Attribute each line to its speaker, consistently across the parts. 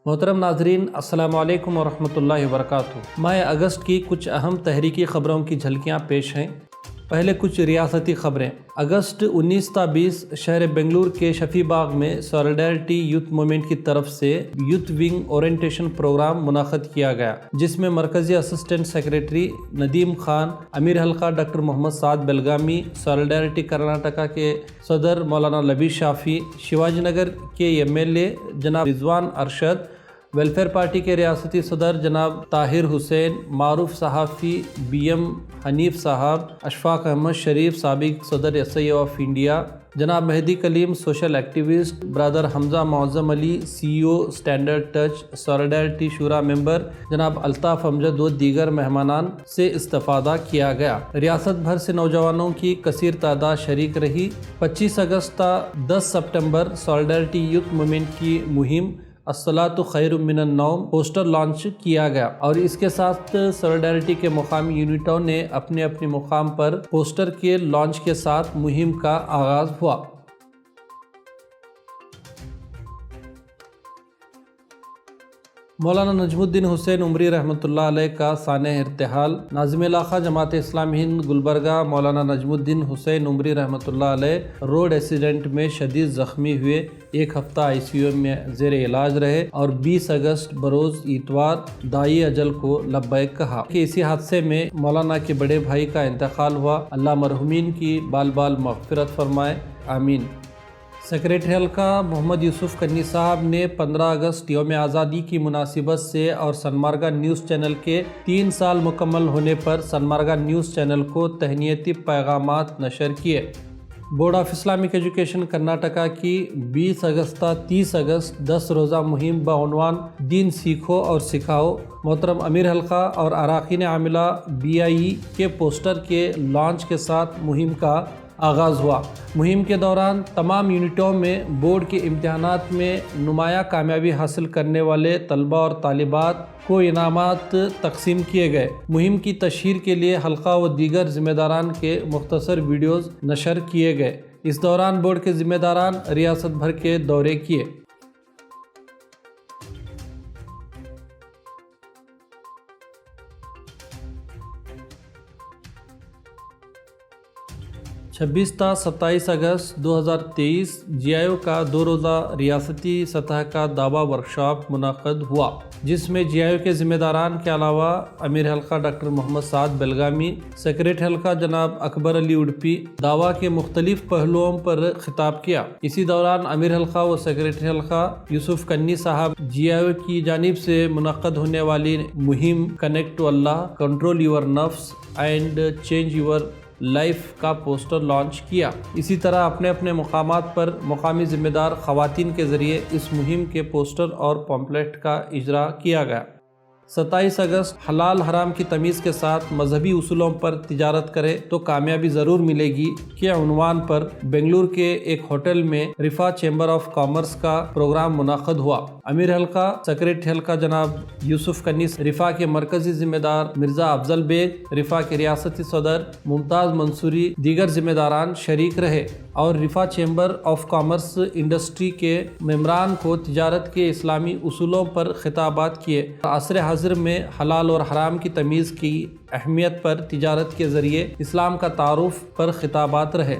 Speaker 1: محترم ناظرین، السلام علیکم ورحمۃ اللہ وبرکاتہ۔ ماہ اگست کی کچھ اہم تحریکی خبروں کی جھلکیاں پیش ہیں۔ پہلے کچھ ریاستی خبریں۔ اگست 19 تا 20 شہر بنگلور کے شفیع باغ میں سولیڈارٹی یوتھ موومنٹ کی طرف سے یوتھ ونگ اورینٹیشن پروگرام منعقد کیا گیا، جس میں مرکزی اسسٹنٹ سیکریٹری ندیم خان، امیر حلقہ ڈاکٹر محمد سعد بلگامی، سولیڈارٹی کرناٹکا کے صدر مولانا لبی شافی، شیواجی نگر کے MLA جناب رضوان ارشد، ویلفیئر پارٹی کے ریاستی صدر جناب طاہر حسین، معروف صحافی BM حنیف صاحب، اشفاق احمد شریف سابق صدر SI آف انڈیا، جناب مہدی کلیم سوشل ایکٹیوسٹ، برادر حمزہ معظم علی CEO اسٹینڈرڈ ٹچ، سولیڈارٹی شورا ممبر جناب الطاف امجد و دیگر مہمانان سے استفادہ کیا گیا۔ ریاست بھر سے نوجوانوں کی کثیر تعداد شریک رہی۔ 25 اگست تا 10 سپٹمبر سولیڈارٹی یوتھ موومنٹ کی مہم الصلاۃ خیر من النوم پوسٹر لانچ کیا گیا، اور اس کے ساتھ سولیڈارٹی کے مقامی یونٹوں نے اپنے اپنے مقام پر پوسٹر کے لانچ کے ساتھ مہم کا آغاز ہوا۔ مولانا نجم الدین حسین عمری رحمۃ اللہ علیہ کا سانحہ ارتحال۔ ناظم علاقہ جماعت اسلامی ہند گلبرگہ مولانا نجم الدین حسین عمری رحمۃ اللہ علیہ روڈ ایکسیڈنٹ میں شدید زخمی ہوئے، ایک ہفتہ ICU میں زیر علاج رہے، اور 20 اگست بروز اتوار دائی اجل کو لبیک کہا کہ اسی حادثے میں مولانا کے بڑے بھائی کا انتقال ہوا۔ اللہ مرحومین کی بال بال مغفرت فرمائے، آمین۔ سیکریٹری حلقہ محمد یوسف کنی صاحب نے 15 اگست یوم آزادی کی مناسبت سے اور سنمارگا نیوز چینل کے 3 سال مکمل ہونے پر سنمارگا نیوز چینل کو تہنیتی پیغامات نشر کیے۔ Board of Islamic education Karnataka کی 20 اگست تا 30 اگست 10 روزہ مہم بعنوان دین سیکھو اور سکھاؤ، محترم امیر حلقہ اور اراکین عاملہ BIE کے پوسٹر کے لانچ کے ساتھ مہم کا آغاز ہوا۔ مہم کے دوران تمام یونٹوں میں بورڈ کے امتحانات میں نمایاں کامیابی حاصل کرنے والے طلباء اور طالبات کو انعامات تقسیم کیے گئے۔ مہم کی تشہیر کے لیے حلقہ و دیگر ذمہ داران کے مختصر ویڈیوز نشر کیے گئے۔ اس دوران بورڈ کے ذمہ داران ریاست بھر کے دورے کیے۔ چھبیس تا 27 اگست 2023 GIO کا 2 روزہ ریاستی سطح کا دعویٰ ورکشاپ منعقد ہوا، جس میں GIO کے ذمہ داران کے علاوہ امیر حلقہ ڈاکٹر محمد سعد بلگامی، سیکریٹری حلقہ جناب اکبر علی اڈپی دعویٰ کے مختلف پہلوؤں پر خطاب کیا۔ اسی دوران امیر حلقہ و سیکریٹری حلقہ یوسف کنی صاحب GIO کی جانب سے منعقد ہونے والی مہم کنیکٹ ٹو اللہ، کنٹرول یور نفس اینڈ چینج یور لائف کا پوسٹر لانچ کیا۔ اسی طرح اپنے اپنے مقامات پر مقامی ذمہ دار خواتین کے ذریعے اس مہم کے پوسٹر اور پمفلٹ کا اجرا کیا گیا۔ 27 اگست حلال حرام کی تمیز کے ساتھ مذہبی اصولوں پر تجارت کرے تو کامیابی ضرور ملے گی کے عنوان پر بنگلور کے ایک ہوٹل میں رفا چیمبر آف کامرس کا پروگرام منعقد ہوا۔ امیر حلقہ، سیکریٹری حلقہ جناب یوسف کنی، رفا کے مرکزی ذمہ دار مرزا افضل بیگ، رفا کے ریاستی صدر ممتاز منصوری، دیگر ذمہ داران شریک رہے اور رفا چیمبر آف کامرس انڈسٹری کے ممبران کو تجارت کے اسلامی اصولوں پر خطابات کیے۔ عصر حاضر میں حلال اور حرام کی تمیز کی اہمیت پر تجارت کے ذریعے اسلام کا تعارف پر خطابات رہے۔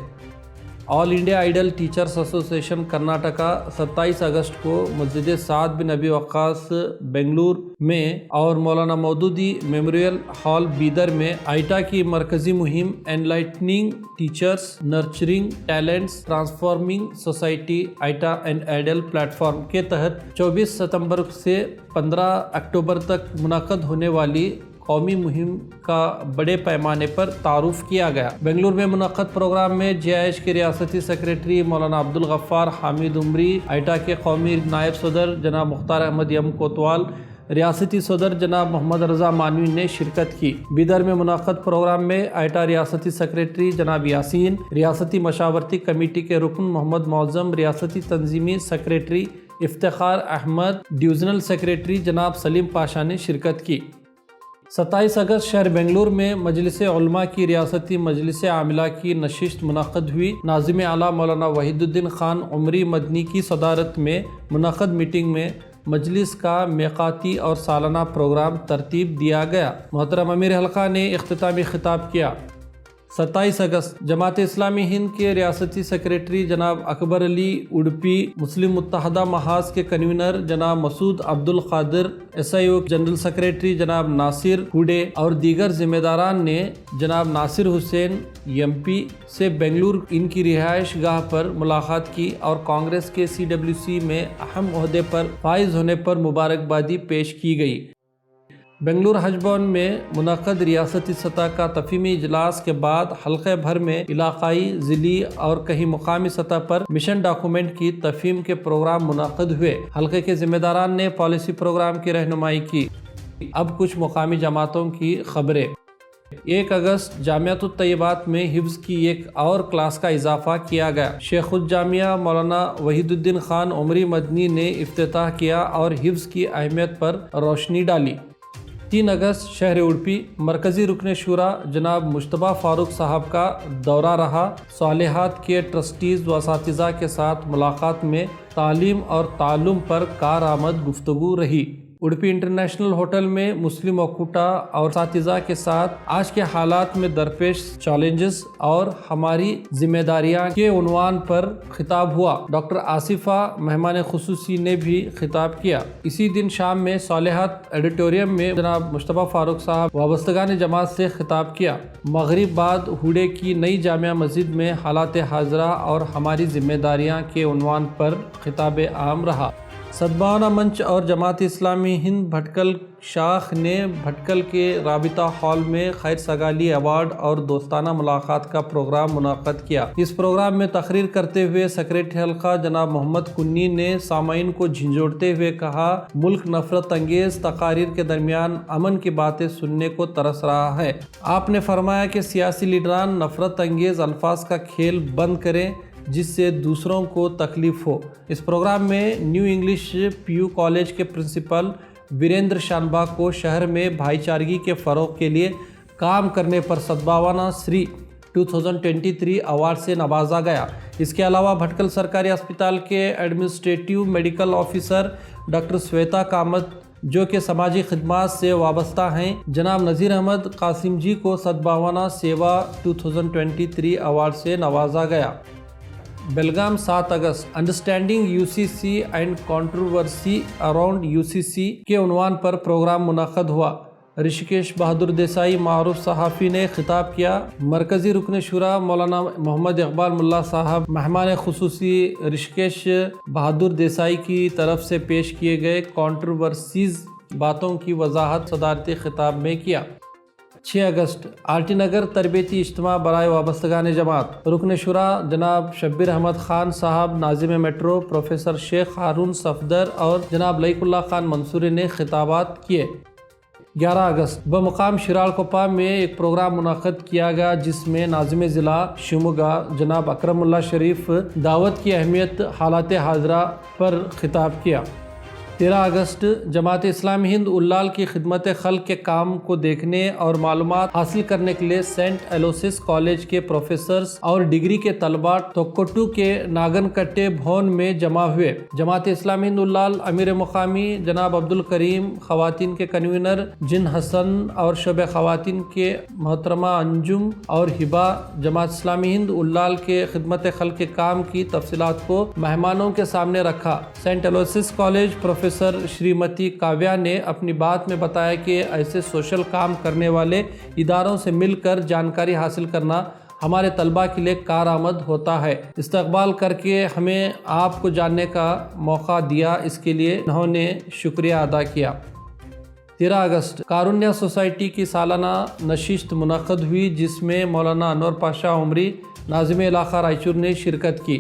Speaker 1: آل انڈیا آئیڈل ٹیچرز ایسوسی ایشن کرناٹکا 27 اگست کو مسجد سعد بن ابی وقاص بنگلور میں اور مولانا مودودی میموریل ہال بیدر میں آئیٹا کی مرکزی مہم enlightening teachers, nurturing talents, transforming society آئیٹا اینڈ آئیڈل پلیٹ فارم کے تحت 24 ستمبر سے 15 اکتوبر تک منعقد ہونے والی قومی مہم کا بڑے پیمانے پر تعارف کیا گیا۔ بنگلور میں منعقد پروگرام میں GIH کے ریاستی سیکریٹری مولانا عبدالغفار حامد عمری، آئیٹا کے قومی نائب صدر جناب مختار احمد یم کوتوال، ریاستی صدر جناب محمد رضا مانوی نے شرکت کی۔ بیدر میں منعقد پروگرام میں آئیٹا ریاستی سیکریٹری جناب یاسین، ریاستی مشاورتی کمیٹی کے رکن محمد معظم، ریاستی تنظیمی secretary Iftikhar Ahmed, divisional secretary جناب سلیم پاشا نے شرکت کی۔ 27 اگست شہر بنگلور میں مجلس علماء کی ریاستی مجلس عاملہ کی نشست منعقد ہوئی۔ ناظم اعلیٰ مولانا وحید الدین خان عمری مدنی کی صدارت میں منعقد میٹنگ میں مجلس کا میقاتی اور سالانہ پروگرام ترتیب دیا گیا۔ محترم امیر حلقہ نے اختتامی خطاب کیا۔ 27 اگست جماعت اسلامی ہند کے ریاستی سیکریٹری جناب اکبر علی اڈپی، مسلم متحدہ محاذ کے کنوینر جناب مسعود عبد القادر، SIO جنرل سیکریٹری جناب ناصر ہوڈے اور دیگر ذمہ داران نے جناب ناصر حسین MP سے بنگلور ان کی رہائش گاہ پر ملاقات کی اور کانگریس کے CWC میں اہم عہدے پر فائز ہونے پر مبارکبادی پیش کی گئی۔ بنگلور حج بھون میں منعقد ریاستی سطح کا تفہیمی اجلاس کے بعد حلقے بھر میں علاقائی، ضلعی اور کہیں مقامی سطح پر مشن ڈاکومنٹ کی تفہیم کے پروگرام منعقد ہوئے۔ حلقے کے ذمہ داران نے پالیسی پروگرام کی رہنمائی کی۔ اب کچھ مقامی جماعتوں کی خبریں۔ 1 اگست جامعۃ الطیبات میں حفظ کی ایک اور کلاس کا اضافہ کیا گیا۔ شیخ الجامعہ مولانا وحید الدین خان عمری مدنی نے افتتاح کیا اور حفظ کی اہمیت پر روشنی ڈالی۔ 3 اگست شہر اڈپی مرکزی رکن شورا جناب مجتبیٰ فاروق صاحب کا دورہ رہا۔ صالحات کے ٹرسٹیز و اساتذہ کے ساتھ ملاقات میں تعلیم اور تعلم پر کارآمد گفتگو رہی۔ اڈپی انٹرنیشنل ہوٹل میں مسلم وکوٹا اور اساتذہ کے ساتھ آج کے حالات میں درپیش چیلنجز اور ہماری ذمہ داریاں کے عنوان پر خطاب ہوا۔ ڈاکٹر آصفہ مہمان خصوصی نے بھی خطاب کیا۔ اسی دن شام میں صالحات ایڈیٹوریم میں جناب مجتبیٰ فاروق صاحب وابستگان جماعت سے خطاب کیا۔ مغرب بعد ہوڈے کی نئی جامع مسجد میں حالات حاضرہ اور ہماری ذمہ داریاں کے عنوان پر خطاب عام رہا۔ سدبھاونا منچ اور جماعت اسلامی ہند بھٹکل شاخ نے بھٹکل کے رابطہ ہال میں خیر سگالی ایوارڈ اور دوستانہ ملاقات کا پروگرام منعقد کیا۔ اس پروگرام میں تقریر کرتے ہوئے سیکریٹری حلقہ جناب محمد کنی نے سامعین کو جھنجھوڑتے ہوئے کہا، ملک نفرت انگیز تقاریر کے درمیان امن کی باتیں سننے کو ترس رہا ہے۔ آپ نے فرمایا کہ سیاسی لیڈران نفرت انگیز الفاظ کا کھیل بند کریں جس سے دوسروں کو تکلیف ہو۔ اس پروگرام میں نیو انگلش PU کالج کے پرنسپل وریندر شانبھا کو شہر میں بھائی چارگی کے فروغ کے لیے کام کرنے پر سدبھاونا شری 2023 ایوارڈ سے نوازا گیا۔ اس کے علاوہ بھٹکل سرکاری اسپتال کے administrative medical officer doctor Savita کامت جو کہ سماجی خدمات سے وابستہ ہیں، جناب نذیر احمد قاسم جی کو سدبھاونا سیوا 2023 ایوارڈ سے نوازا گیا۔ بیلگام 7 اگست understanding UCC and controversy around UCC کے عنوان پر پروگرام منعقد ہوا۔ رشکیش بہادر دیسائی معروف صحافی نے خطاب کیا۔ مرکزی رکن شورا مولانا محمد اقبال ملا صاحب مہمان خصوصی رشکیش بہادر دیسائی کی طرف سے پیش کیے گئے کنٹروورسیز باتوں کی وضاحت صدارتی خطاب میں کیا۔ 6 اگست RT نگر تربیتی اجتماع برائے وابستگان جماعت، رکن شورا جناب شبیر احمد خان صاحب، ناظم میٹرو پروفیسر شیخ ہارون صفدر اور جناب لائق اللہ خان منصوری نے خطابات کیے۔ 11 اگست بمقام شرالکوپا میں ایک پروگرام منعقد کیا گیا جس میں ناظم ضلع شیموگا جناب اکرم اللہ شریف دعوت کی اہمیت حالات حاضرہ پر خطاب کیا۔ 13 اگست جماعت اسلامی ہند اولال کی خدمت خلق کے کام کو دیکھنے اور معلومات حاصل کرنے کے لیے سینٹ ایلوسس کالج کے پروفیسرز اور ڈگری کے طلباء توکوٹو کے ناگن کٹے بھون میں جمع ہوئے۔ جماعت اسلامی ہند اولال امیر مقامی جناب عبد الکریم، خواتین کے کنوینر جن حسن اور شعبہ خواتین کے محترمہ انجم اور ہبا، جماعت اسلامی ہند اولال کے خدمت خلق کے کام کی تفصیلات کو مہمانوں کے سامنے رکھا۔ سینٹ ایلوسس کالج پروفیسر شریمتی کاویہ نے اپنی بات میں بتایا کہ ایسے سوشل کام کرنے والے اداروں سے مل کر جانکاری حاصل کرنا ہمارے طلباء کے لیے کارآمد ہوتا ہے۔ استقبال کر کے ہمیں آپ کو جاننے کا موقع دیا، اس کے لیے انہوں نے شکریہ ادا کیا۔ 13 اگست کارونیہ سوسائٹی کی سالانہ نشست منعقد ہوئی جس میں مولانا انور پاشا عمری، ناظم علاقہ رائچور نے شرکت کی۔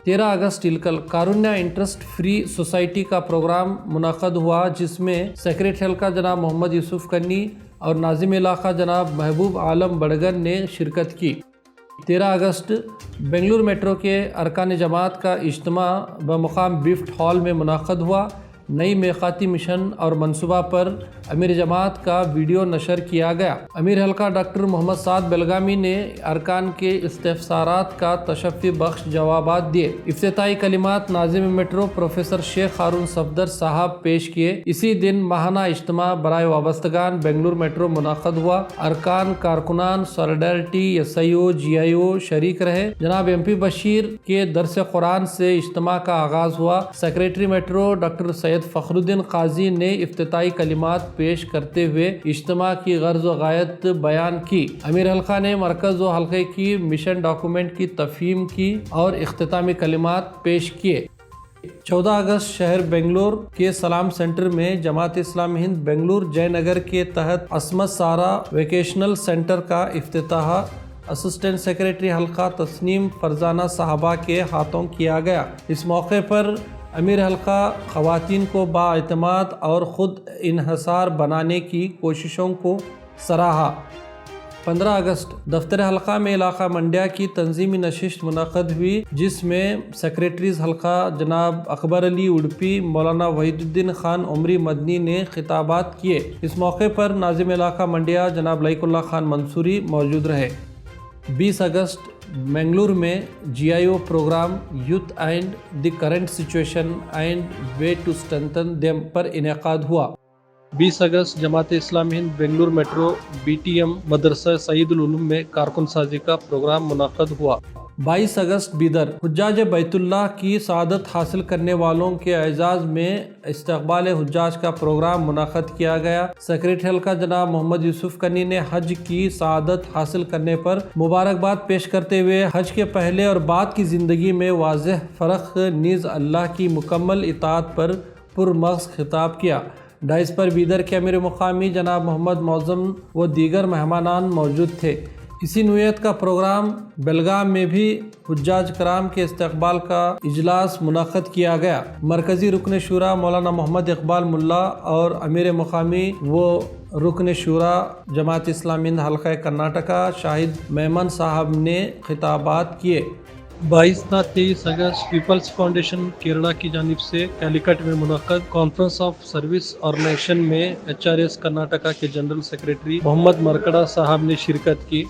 Speaker 1: 13 اگست الکل کارونیہ انٹرسٹ فری سوسائٹی کا پروگرام منعقد ہوا جس میں سیکریٹری حلقہ جناب محمد یوسف کنی اور ناظم علاقہ جناب محبوب عالم بڑگن نے شرکت کی۔ 13 اگست بنگلور میٹرو کے ارکان جماعت کا اجتماع بمقام بفٹ ہال میں منعقد ہوا۔ نئی میقاتی مشن اور منصوبہ پر امیر جماعت کا ویڈیو نشر کیا گیا۔ امیر حلقہ ڈاکٹر محمد سعد بلگامی نے ارکان کے استفسارات کا تشفی بخش جوابات دیے۔ افتتاحی کلمات ناظم میٹرو پروفیسر شیخ ہارون صفدر صاحب پیش کیے۔ اسی دن ماہانہ اجتماع برائے وابستگان بنگلور میٹرو منعقد ہوا۔ ارکان، کارکنان، سولیڈارٹی، SIO، GIO شریک رہے۔ جناب MP بشیر کے درس قرآن سے اجتماع کا آغاز ہوا۔ سیکریٹری میٹرو ڈاکٹر سید فخر الدین قاضی نے افتتاحی کلمات پیش کرتے ہوئے اجتماع کی غرض و غایت بیان کی۔ امیر حلقہ نے مرکز و حلقے کی مشن ڈاکومنٹ کی تفہیم کی اور اختتامی کلمات پیش کیے۔ 14 اگست شہر بنگلور کے سلام سینٹر میں جماعت اسلامی ہند بنگلور جے نگر کے تحت عصمت سارا ویکیشنل سینٹر کا افتتاح اسسٹنٹ سیکریٹری حلقہ تسنیم فرزانہ صاحبہ کے ہاتھوں کیا گیا۔ اس موقع پر امیر حلقہ خواتین کو بااعتماد اور خود انحصار بنانے کی کوششوں کو سراہا۔ 15 اگست دفتر حلقہ میں علاقہ منڈیا کی تنظیمی نشست منعقد ہوئی، جس میں سیکریٹریز حلقہ جناب اکبر علی اڈپی، مولانا وحید الدین خان عمری مدنی نے خطابات کیے۔ اس موقع پر ناظم علاقہ منڈیا جناب لائق اللہ خان منصوری موجود رہے۔ 20 اگست بنگلور میں GIO programme youth and the current situation and way to strengthen them پر انعقاد ہوا۔ 20 اگست جماعت اسلامی ہند بنگلور میٹرو BTM مدرسہ سعید العلوم میں کارکن سازی کا پروگرام منعقد ہوا۔ 22 اگست بیدر حجاج بیت اللہ کی سعادت حاصل کرنے والوں کے اعزاز میں استقبال حجاج کا پروگرام منعقد کیا گیا۔ سیکریٹری حلقہ جناب محمد یوسف کنی نے حج کی سعادت حاصل کرنے پر مبارکباد پیش کرتے ہوئے حج کے پہلے اور بعد کی زندگی میں واضح فرق نیز اللہ کی مکمل اطاعت پر پرمغز خطاب کیا۔ ڈائز پر بیدر کے امیر مقامی جناب محمد معظم و دیگر مہمانان موجود تھے۔ اسی نوعیت کا پروگرام بیلگام میں بھی حجاج کرام کے استقبال کا اجلاس منعقد کیا گیا۔ مرکزی رکن شورا مولانا محمد اقبال ملا اور امیر مقامی و رکن شورا جماعت اسلامی ہند حلقہ کرناٹکا شاہد میمن صاحب نے خطابات کیے۔ 22 تا 23 اگست پیپلز فاؤنڈیشن کیرلا کی جانب سے کیلیکٹ میں منعقد کانفرنس آف سروس آرگنائزیشن میں HRS کرناٹکا کے جنرل سیکریٹری محمد مرکڑا صاحب نے شرکت کی۔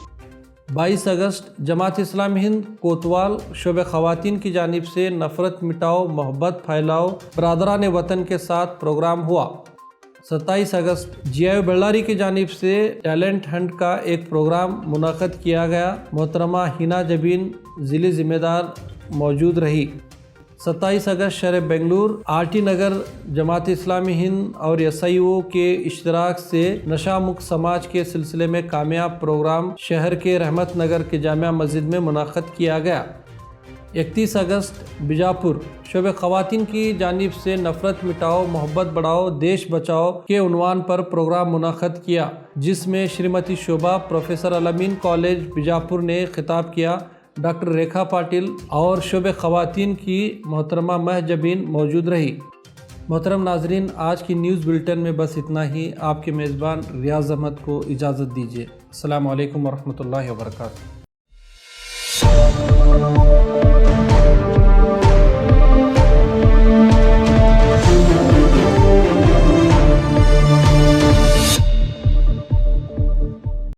Speaker 1: 22 اگست جماعت اسلامی ہند کوتوال شعبہ خواتین کی جانب سے نفرت مٹاؤ، محبت پھیلاؤ، برادران وطن کے ساتھ پروگرام ہوا۔ 27 اگست GIO بلاری کی جانب سے ٹیلنٹ ہنٹ کا ایک پروگرام منعقد کیا گیا۔ محترمہ ہینا جبین ضلعی ذمہ دار موجود رہی۔ 27 اگست شہر بنگلور RT نگر جماعت اسلامی ہند اور SIO کے اشتراک سے نشہ مکت سماج کے سلسلے میں کامیاب پروگرام شہر کے رحمت نگر کے جامع مسجد میں منعقد کیا گیا۔ 31 اگست بیجاپور شعبہ خواتین کی جانب سے نفرت مٹاؤ، محبت بڑھاؤ، دیش بچاؤ کے عنوان پر پروگرام منعقد کیا، جس میں شریمتی شوبھا پروفیسر الامین کالج بیجاپور نے خطاب کیا۔ ڈاکٹر ریکھا پاٹل اور شعبہ خواتین کی محترمہ مہ جبین موجود رہی۔ محترم ناظرین، آج کی نیوز بلٹن میں بس اتنا ہی۔ آپ کے میزبان ریاض احمد کو اجازت دیجیے۔ السلام علیکم ورحمۃ اللہ وبرکاتہ۔